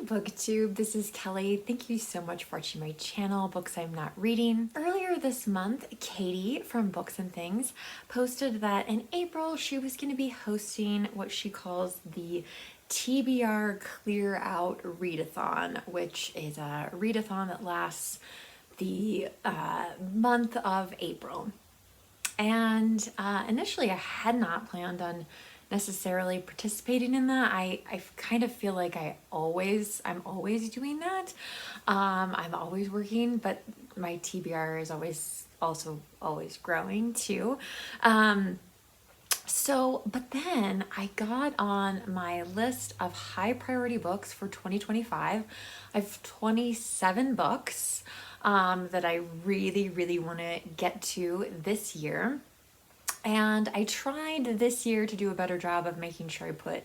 Booktube, this is Kelly. Thank you so much for watching my channel, Books I'm Not Reading. Earlier this month, Katie from Books and Things posted that in April she was going to be hosting what she calls the TBR Clear-Out Readathon, which is a readathon that lasts the month of April. And initially I had not planned on necessarily participating in that. I kind of feel like I'm always doing that. I'm always working, but my TBR is always growing too. But then I got on my list of high priority books for 2025. I have 27 books that I really want to get to this year. And I tried this year to do a better job of making sure I put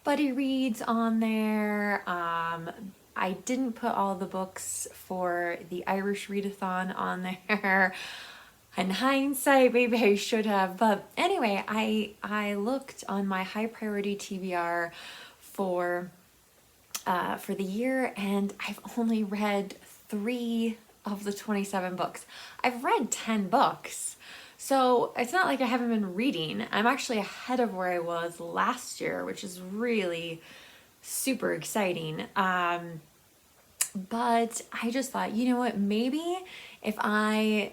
buddy reads on there. I didn't put all the books for the Irish Readathon on there. In hindsight, maybe I should have. But anyway, I looked on my high priority TBR for the year, and I've only read 3 of the 27 books. I've read 10 books. So it's not like I haven't been reading. I'm actually ahead of where I was last year, which is really super exciting. But I just thought, you know what, maybe if I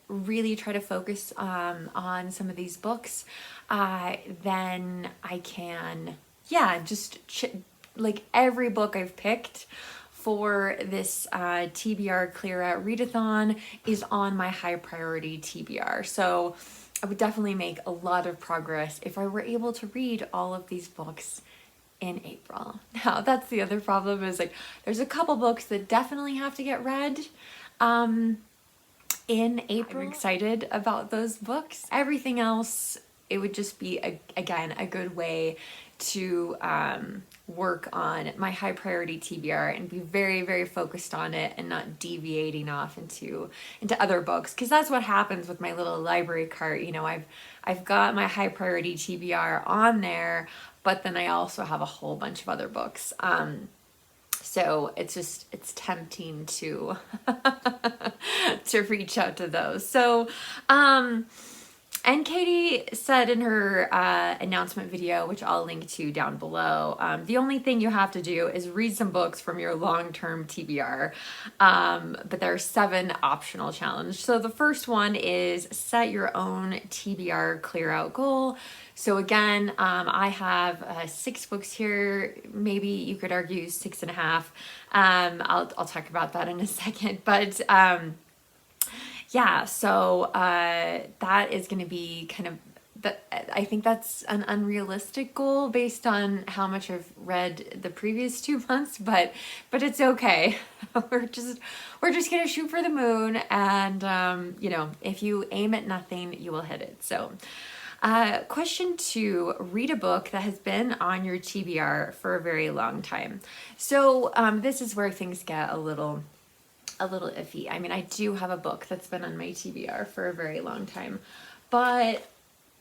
really try to focus on some of these books, then I can, like every book I've picked for this TBR Clear-Out Readathon is on my high priority TBR. So I would definitely make a lot of progress if I were able to read all of these books in April. Now, that's the other problem, is like there's a couple books that definitely have to get read in April. I'm excited about those books. Everything else, it would just be, again, a good way to work on my high priority TBR and be very focused on it and not deviating off into other books, because that's what happens with my little library cart. You know, I've got my high priority TBR on there, but then I also have a whole bunch of other books. So it's tempting to to reach out to those. So and Katie said in her announcement video, which I'll link to down below, the only thing you have to do is read some books from your long-term TBR, but there are 7 optional challenges. So the first one is set your own TBR clear-out goal. So again, I have 6 books here. Maybe you could argue 6.5. I'll talk about that in a second, but yeah, so that is going to be kind of, I think that's an unrealistic goal based on how much I've read the previous 2 months, but it's okay. We're just going to shoot for the moon, and you know, if you aim at nothing, you will hit it. So question 2, read a book that has been on your TBR for a very long time. So this is where things get a little iffy. I mean, I do have a book that's been on my TBR for a very long time, but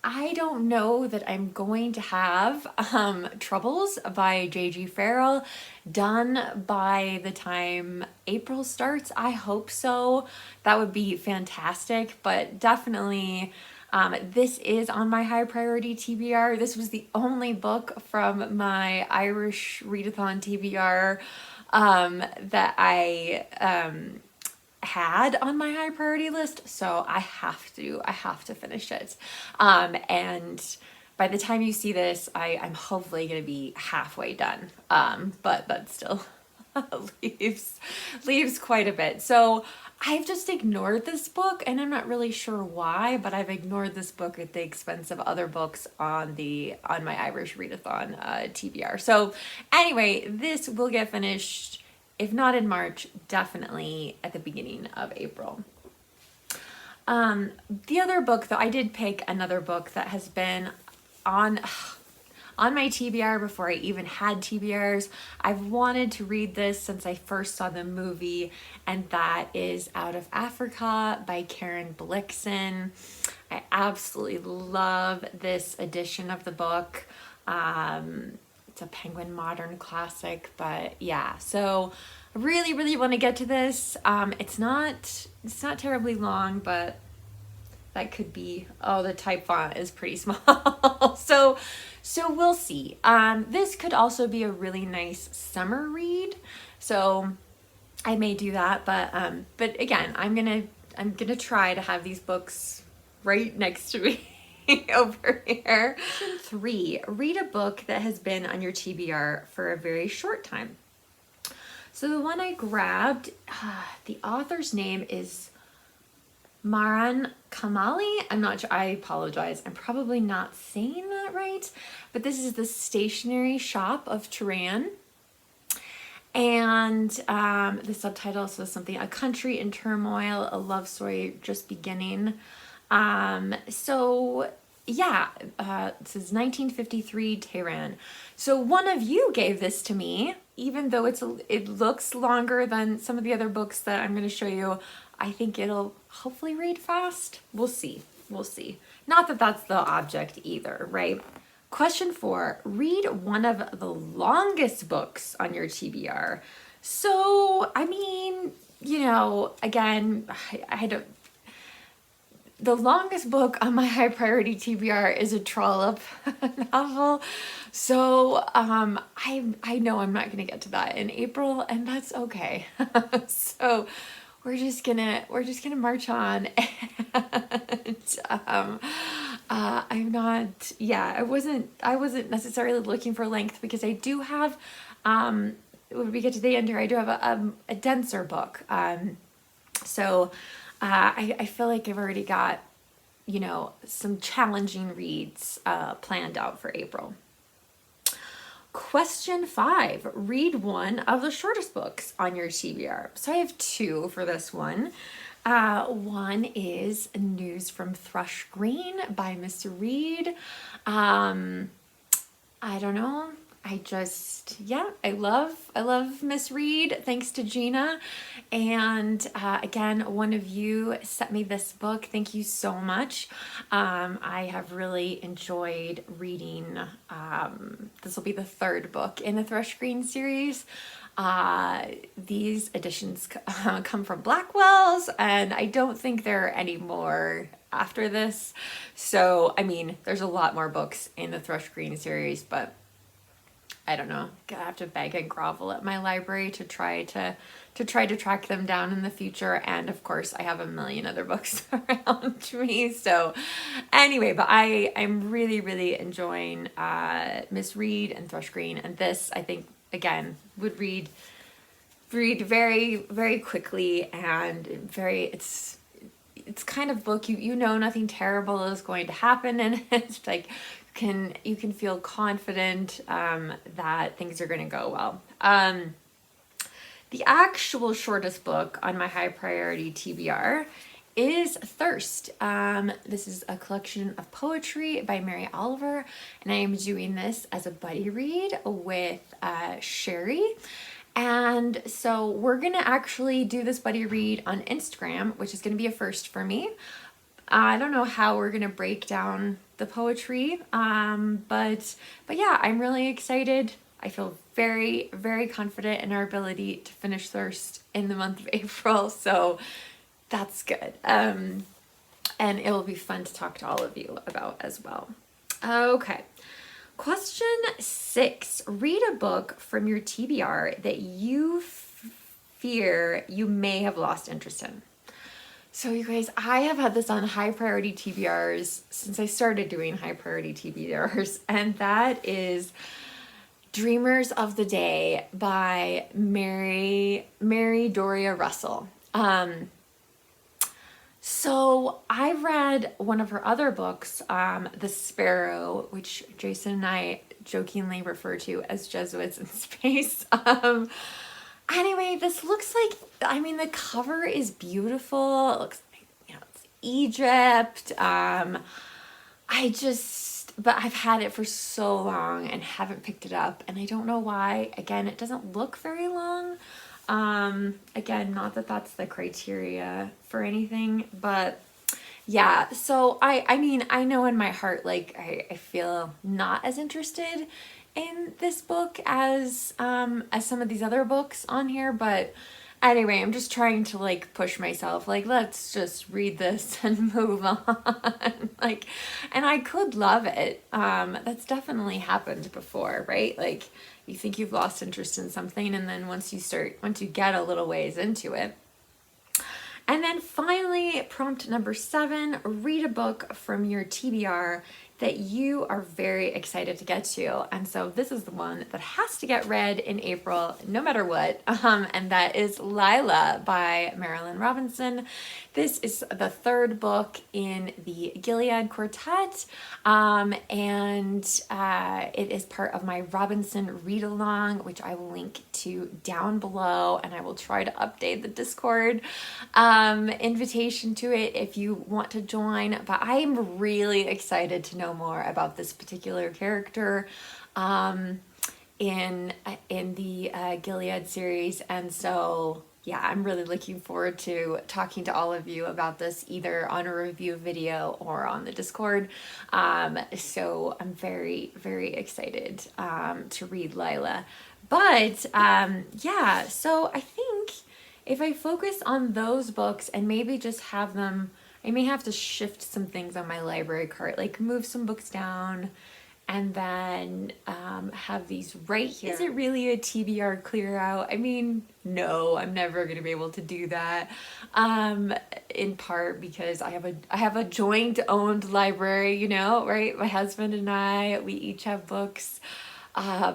I don't know that I'm going to have Troubles by J.G. Farrell done by the time April starts. I hope so. That would be fantastic, but definitely this is on my high priority TBR. This was the only book from my Irish Readathon TBR that I had on my high priority list, so I have to finish it. And by the time you see this, I'm hopefully going to be halfway done. But that still leaves quite a bit. So I've just ignored this book, and I'm not really sure why, but I've ignored this book at the expense of other books on my Irish Readathon TBR. So anyway, this will get finished, if not in March, definitely at the beginning of April. The other book, though, I did pick another book that has been on my TBR before I even had TBRs. I've wanted to read this since I first saw the movie, and that is Out of Africa by Karen Blixen. I absolutely love this edition of the book. it's a Penguin modern classic, but yeah, so I really, really want to get to this. It's not terribly long, but that could be, oh, the type font is pretty small. so we'll see. This could also be a really nice summer read. So I may do that, but again, I'm gonna try to have these books right next to me over here. Question 3, read a book that has been on your TBR for a very short time. So the one I grabbed, the author's name is Maran Kamali. I'm not sure, I apologize. I'm probably not saying that right, but this is The Stationery Shop of Turan. And the subtitle says something, A Country in Turmoil, a love story just beginning. So yeah, it says 1953 Tehran. So one of you gave this to me, even though it looks longer than some of the other books that I'm going to show you. I think it'll hopefully read fast. We'll see. We'll see. Not that that's the object either, right? Question 4, read one of the longest books on your TBR. So, I mean, you know, again, I don't, the longest book on my high priority TBR is a Trollope novel. So, I know I'm not going to get to that in April, and that's okay. So, we're just gonna march on. And I'm not, yeah, I wasn't necessarily looking for length, because I do have, when we get to the end here, I do have a denser book. So I feel like I've already got, you know, some challenging reads planned out for April. Question 5, read one of the shortest books on your TBR. So I have 2 for this one. One is News from Thrush Green by Miss Read. I don't know. I love Miss Read, thanks to Gina. And again, one of you sent me this book. Thank you so much. I have really enjoyed reading. This will be the 3rd book in the Thrush Green series. These editions come from Blackwell's, and I don't think there are any more after this. So, I mean, there's a lot more books in the Thrush Green series, but I don't know. Gonna have to beg and grovel at my library to try to track them down in the future. And of course, I have a million other books around me. So anyway, but I'm really, really enjoying Miss Read and Thrush Green. And this, I think, again, would read very, very quickly, and it's kind of book you know nothing terrible is going to happen, and it's like you can feel confident that things are going to go well. The actual shortest book on my high priority TBR is Thirst. This is a collection of poetry by Mary Oliver, and I am doing this as a buddy read with Sherri. And so we're going to actually do this buddy read on Instagram, which is going to be a first for me. I don't know how we're going to break down the poetry, but yeah, I'm really excited. I feel very, very confident in our ability to finish Thirst in the month of April, so that's good. And it will be fun to talk to all of you about as well. Okay. Question 6, read a book from your TBR that you fear you may have lost interest in. So you guys, I have had this on high priority TBRs since I started doing high priority TBRs, and that is Dreamers of the Day by Mary Doria Russell. So I read one of her other books, The Sparrow, which Jason and I jokingly refer to as Jesuits in Space. Anyway, this looks like, I mean, the cover is beautiful. It looks like, you know, it's Egypt. But I've had it for so long and haven't picked it up, and I don't know why. Again, it doesn't look very long. Again, not that that's the criteria for anything, but yeah. So I mean, I know in my heart, like I feel not as interested in this book as some of these other books on here, but anyway, I'm just trying to like push myself, like, let's just read this and move on. Like, and I could love it. That's definitely happened before, right? Like, you think you've lost interest in something, and then once you get a little ways into it. And then finally, prompt number 7, read a book from your TBR that you are very excited to get to. And so this is the one that has to get read in April, no matter what. And that is Lila by Marilynne Robinson. This is the 3rd book in the Gilead Quartet. And it is part of my Robinson Readalong, which I will link to down below. And I will try to update the Discord invitation to it if you want to join. But I'm really excited to know more about this particular character in the Gilead series, and so yeah, I'm really looking forward to talking to all of you about this either on a review video or on the Discord. So I'm very, very excited to read Lila. But yeah, so I think if I focus on those books and maybe just have them, I may have to shift some things on my library cart, like move some books down and then have these right here. Is it really a TBR clear out? I mean, no, I'm never gonna be able to do that. In part because I have a joint owned library, you know, right? My husband and I, we each have books.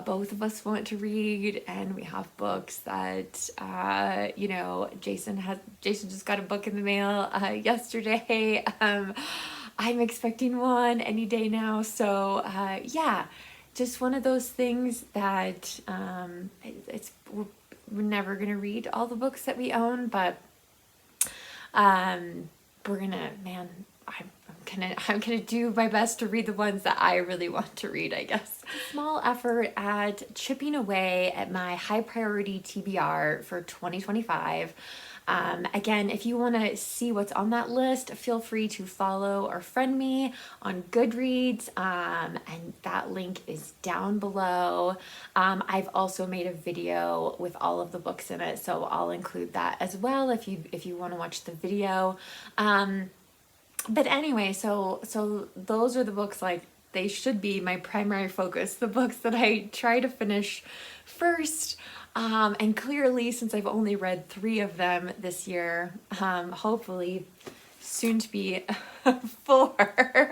Both of us want to read, and we have books that, you know, Jason just got a book in the mail yesterday. I'm expecting one any day now. So yeah, just one of those things that we're never gonna read all the books that we own, but we're gonna, man, I'm gonna do my best to read the ones that I really want to read, I guess. Small effort at chipping away at my high priority TBR for 2025. Again, if you want to see what's on that list, feel free to follow or friend me on Goodreads, and that link is down below. I've also made a video with all of the books in it, so I'll include that as well if you want to watch the video. But anyway, so those are the books, like, they should be my primary focus, the books that I try to finish first. And clearly, since I've only read 3 of them this year, hopefully soon to be 4.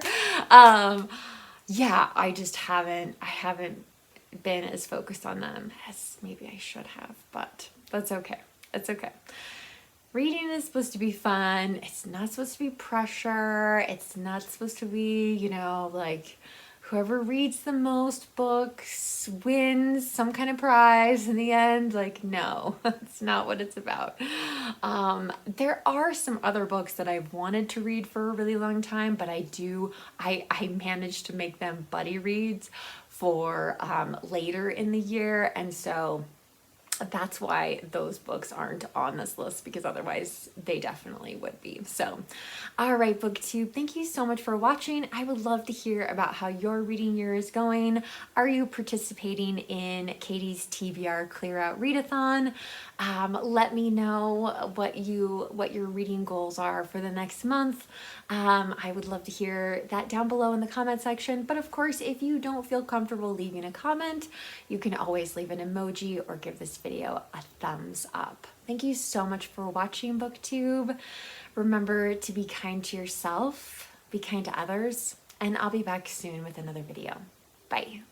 Yeah, I haven't been as focused on them as maybe I should have, but that's okay. It's okay. Reading is supposed to be fun. It's not supposed to be pressure. It's not supposed to be, you know, like whoever reads the most books wins some kind of prize in the end. Like, no, that's not what it's about. There are some other books that I've wanted to read for a really long time, but I managed to make them buddy reads for later in the year. And so that's why those books aren't on this list, because otherwise they definitely would be. So, all right, Booktube, thank you so much for watching. I would love to hear about how your reading year is going. Are you participating in Katie's TBR Clear-Out Readathon? Let me know what your reading goals are for the next month. I would love to hear that down below in the comment section. But of course, if you don't feel comfortable leaving a comment, you can always leave an emoji or give this video a thumbs up. Thank you so much for watching, Booktube. Remember to be kind to yourself, be kind to others, and I'll be back soon with another video. Bye.